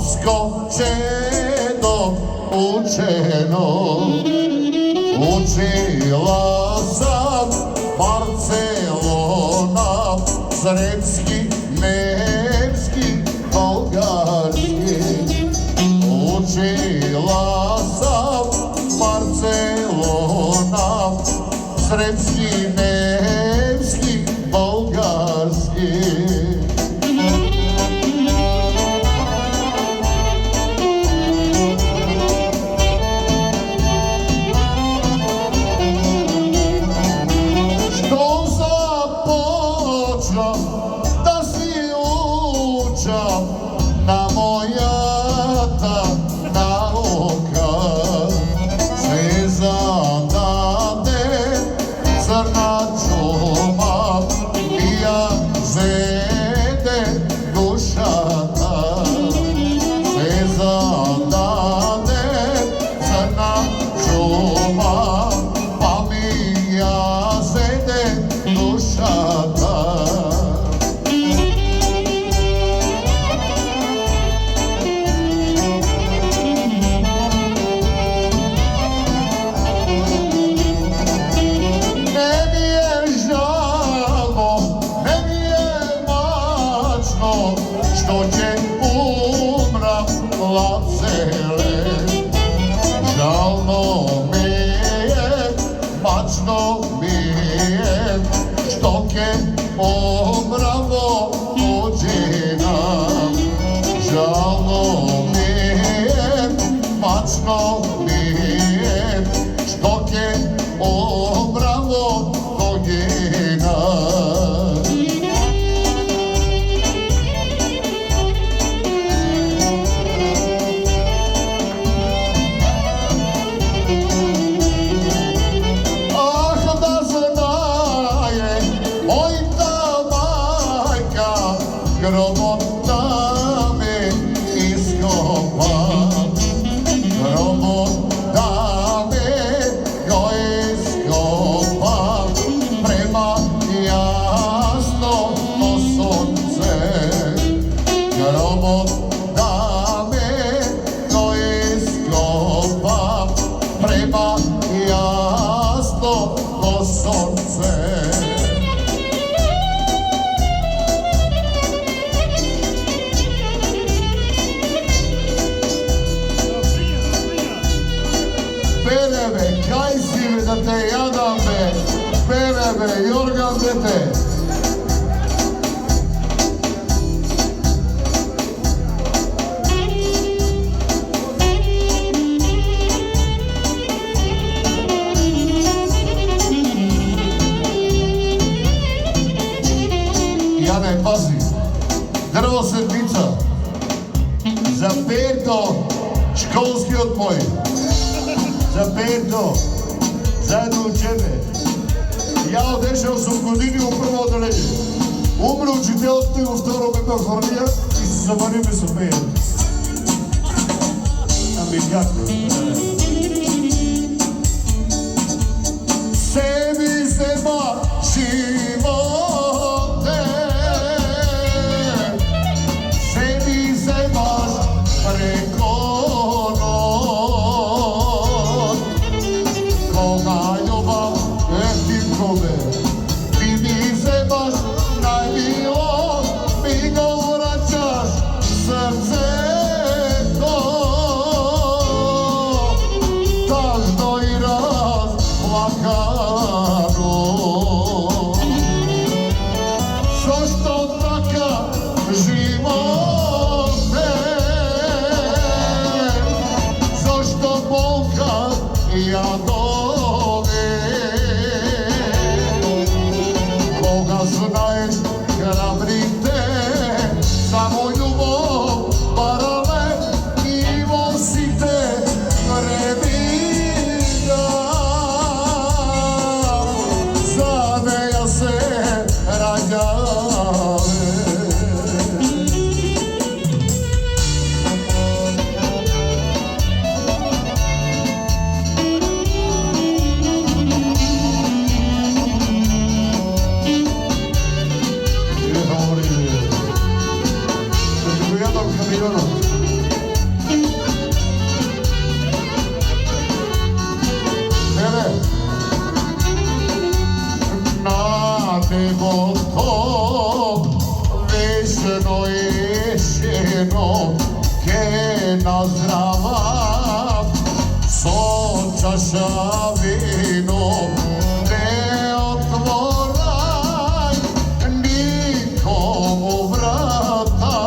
odskočeno, učeno. Učila sam Barcelona, srpski, nemski, bolgarski. Učila sam Barcelona, srpski, nemski, bolgarski. Da si uča na mojata nauka, sve zadane crna čuma, pija zede dušata. Sve zadane crna čuma, pa mija zede dušata. Što će umra lacele, žalno mi je, mačno mi je, što će umravo tuđina. Žalno mi je, mačno mi je, što će umravo tuđina. Grobota me iskopa, grobota me go iskopa, prema jasno to sunce. Grobota me go iskopa, prema jasno to sunce. Berebe, kaj si mi da te jadam be, berebe, jorgam dete. Jane, pazi, drvo sedmica, za peto školski odmoj. За Пето, заедно учене. Ја одешao sam години у прво одделение. Умре учителот ми во второ ме похорлија и се забавиме со пеење. Ами како? Sebi seba živote, sebi sebaš preko ti mi se baš najmilo, mi ga vraćaš srce to, tažno i razplakano. Zašto taka živote, zašto bolka jadove. Знаеш, храбрите за мој љубов барале и во сите времена за неја се раѓале. Camilano. небото вечно ешено ке наздрава со чаша вино не отворај никому врата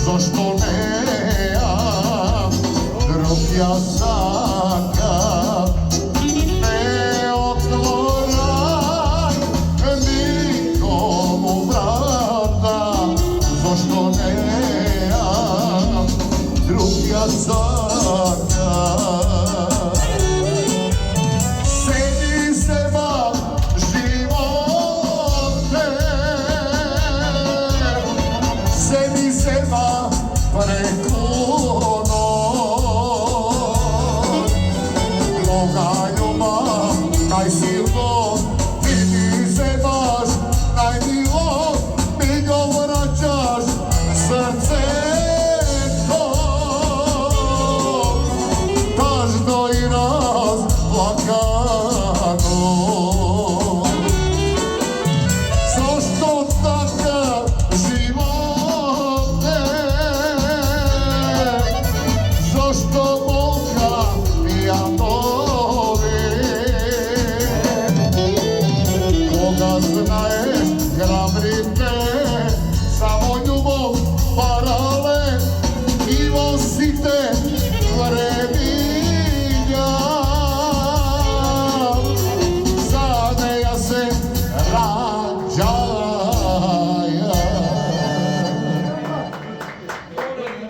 зашто неам друг ја сакам не отворај никому врата зашто неам друг ја сакам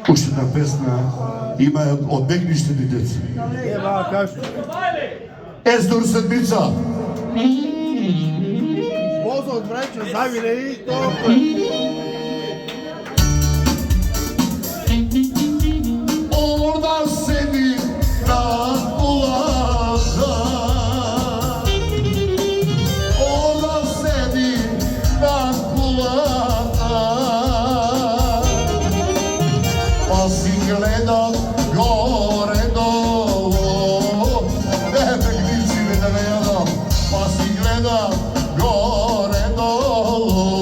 Уште една песна има од бегништени деца. Ева, кажу. Ездор седмица. Возот, браќа, завире и толку. Орда седи на улаза. Орда седи на улаза. Па си гледат горе долу. Бегници ме да не јадам. Па си гледат горе долу.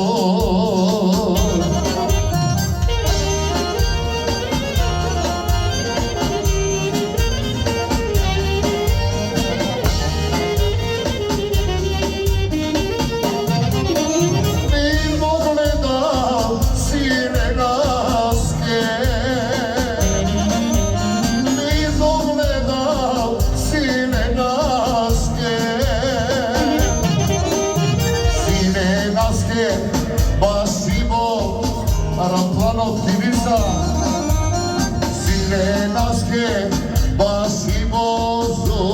Silenaske basimozo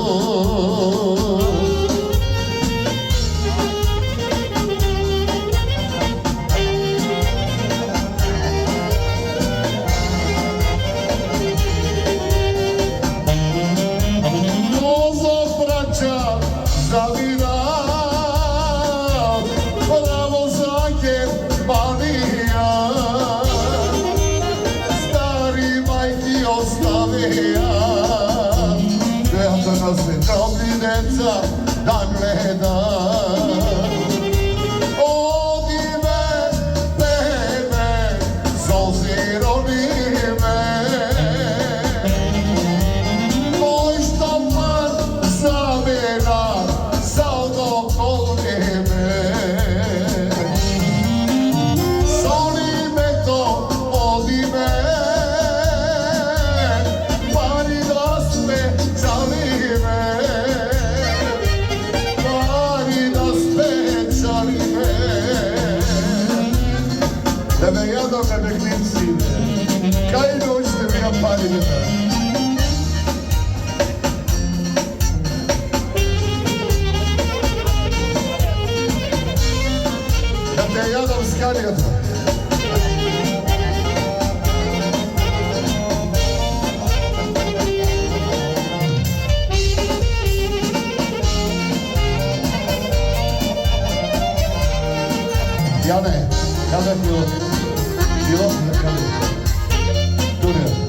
Mozo braća zavira pravo zake balija Gledam na sve drobni deca da gledam Odi me, bebe, zozironi me Moj štamar zamjera za odokolni me Soli me to, odi me Da me jadam na Begnici, kaj noćete mi ja palite? Da te jadam s karijata. Jane, kada je bilo? Bilo? Kada je? Dunja.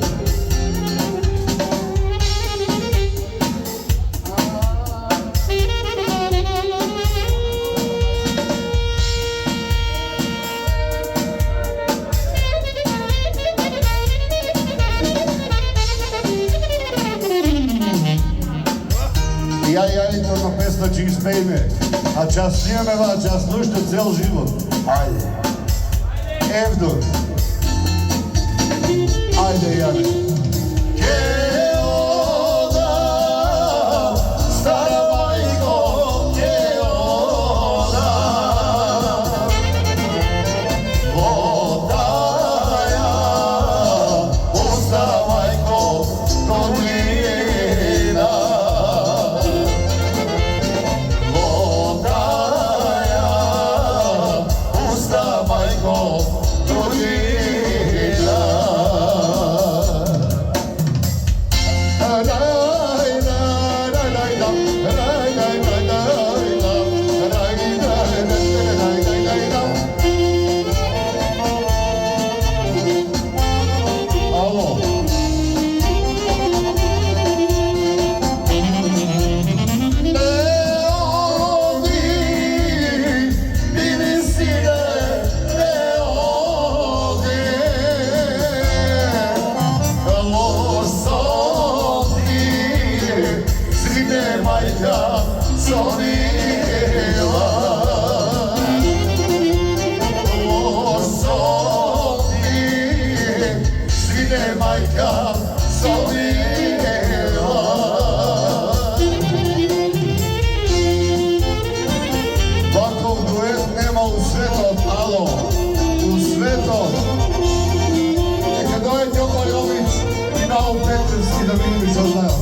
песна ќе испееме, а ќе снимаме ва, ќе слушате цел живот. Ајде. Евдор. Ајде, Јане. Ке одам, стара мајко, ке одам. Водаја, уста мајко, долина. Водаја, уста мајко, долина. Ваков дует нема у светот, ало, у светот. Нека дојде Ѓоко Јович и Наум Петревски да видиме што знаел.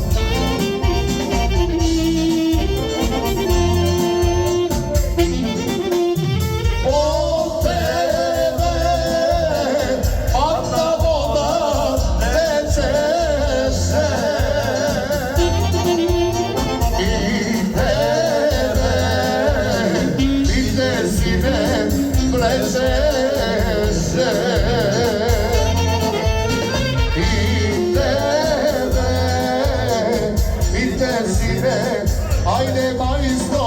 Ajde majsto.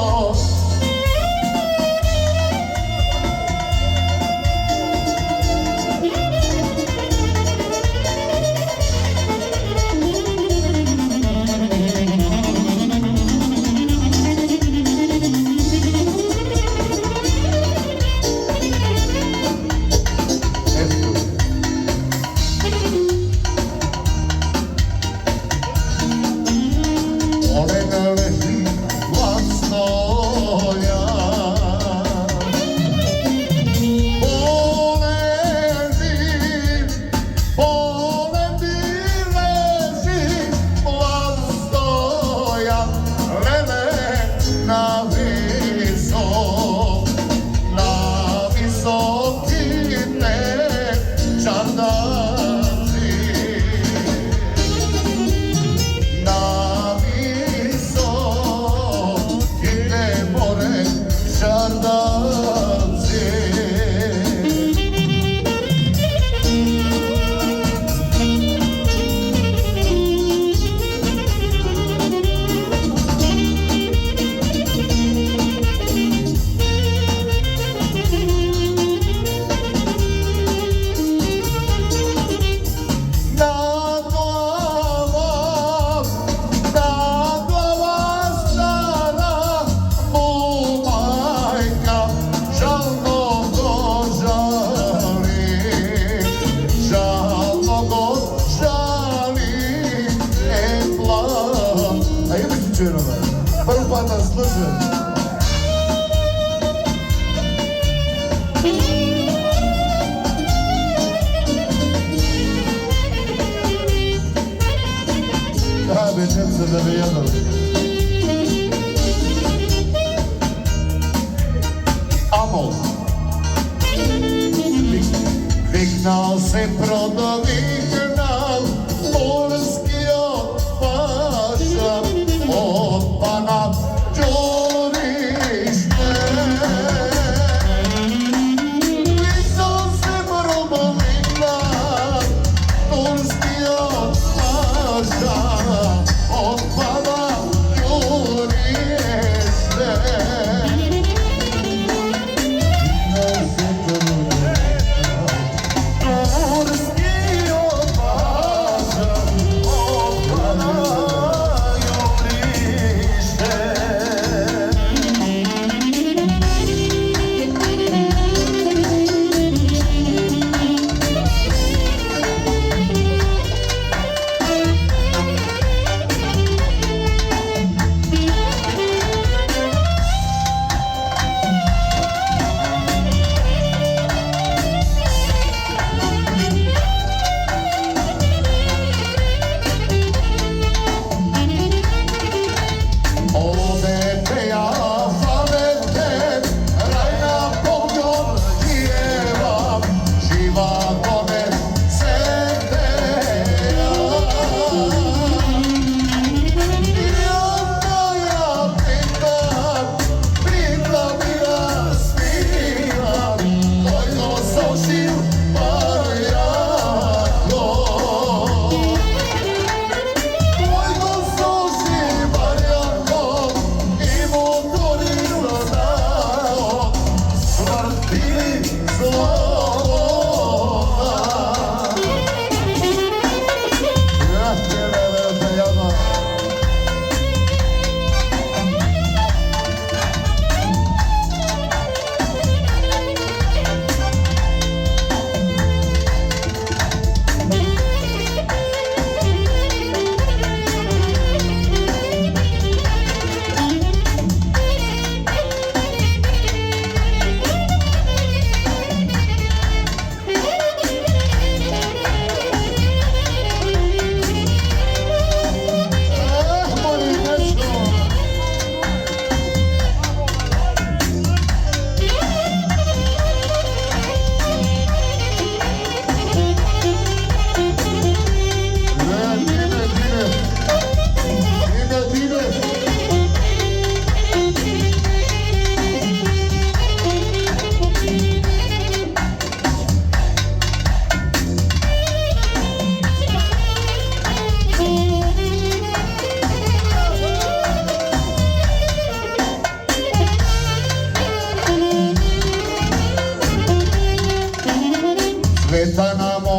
Prvi put nas slušam. Bećem se da bi jednom. Amol. Viknal se prodoviknal, Polski od paša, od pana Đurište. Viknal se prodoviknal, Polski od paša, od pana Đurište. Turski od paša,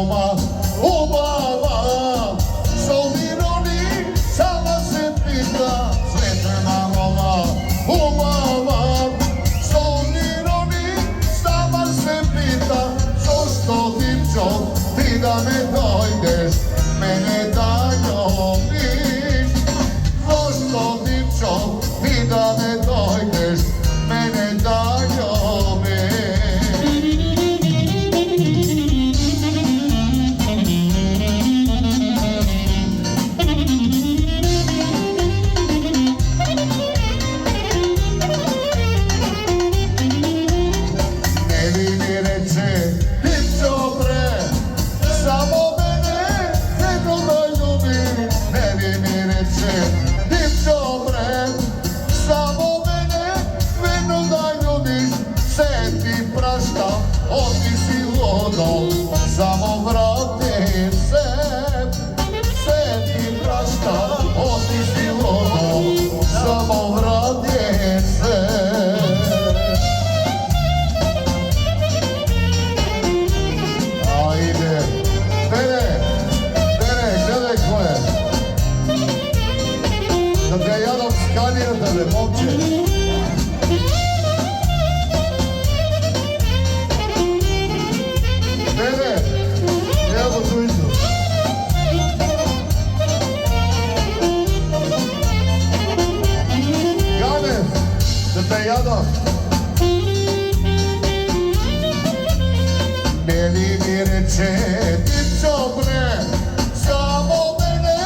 мома убава, со мирони сама се пита, светлина мома убава, со мирони сама се пита, зошто димчо ти да не дојдеш, мене да љубиш, зошто димчо ти да не дојдеш, мене да љубиш. Само врати се, се ти прашта, оти си лудо, само врати се. Ајде, Тере, гледај кој е. Да те јадам сканијата, бе, момче. Да те јадам. Нели ми рече, димчо бре, само мене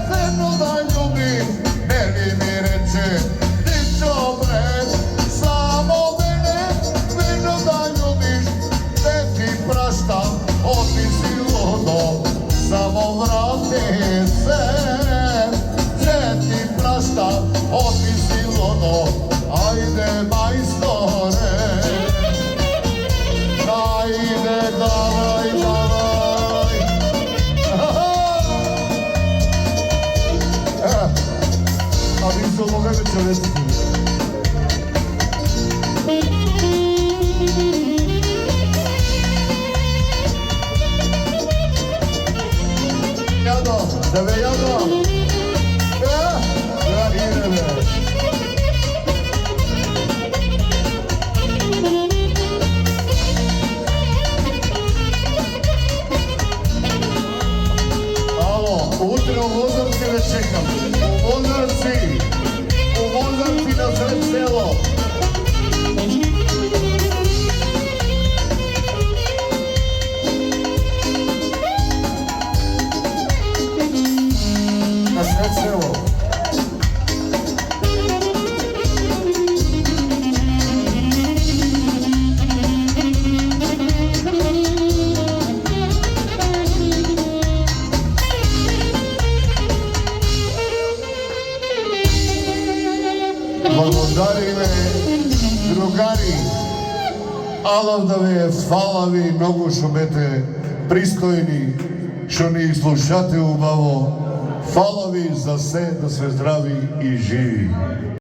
верно да љубиш. Нели ми рече, димчо бре, само мене верно да љубиш. Те ти праштам, оти си лудо, само врати се. Те ти праштам, оти си лудо. Ајде, мајсторе, ајде, давај, давај. А ви се ловеме човеците. Јадо, да ве јадо. Утре у Возарци ве чекам. У Возарци на сред село. На сред село. Благодариме, другари, алав да ве фала ви многу што бете пристојни, што ни слушате убаво. Фала ви за се, да сте здрави и живи.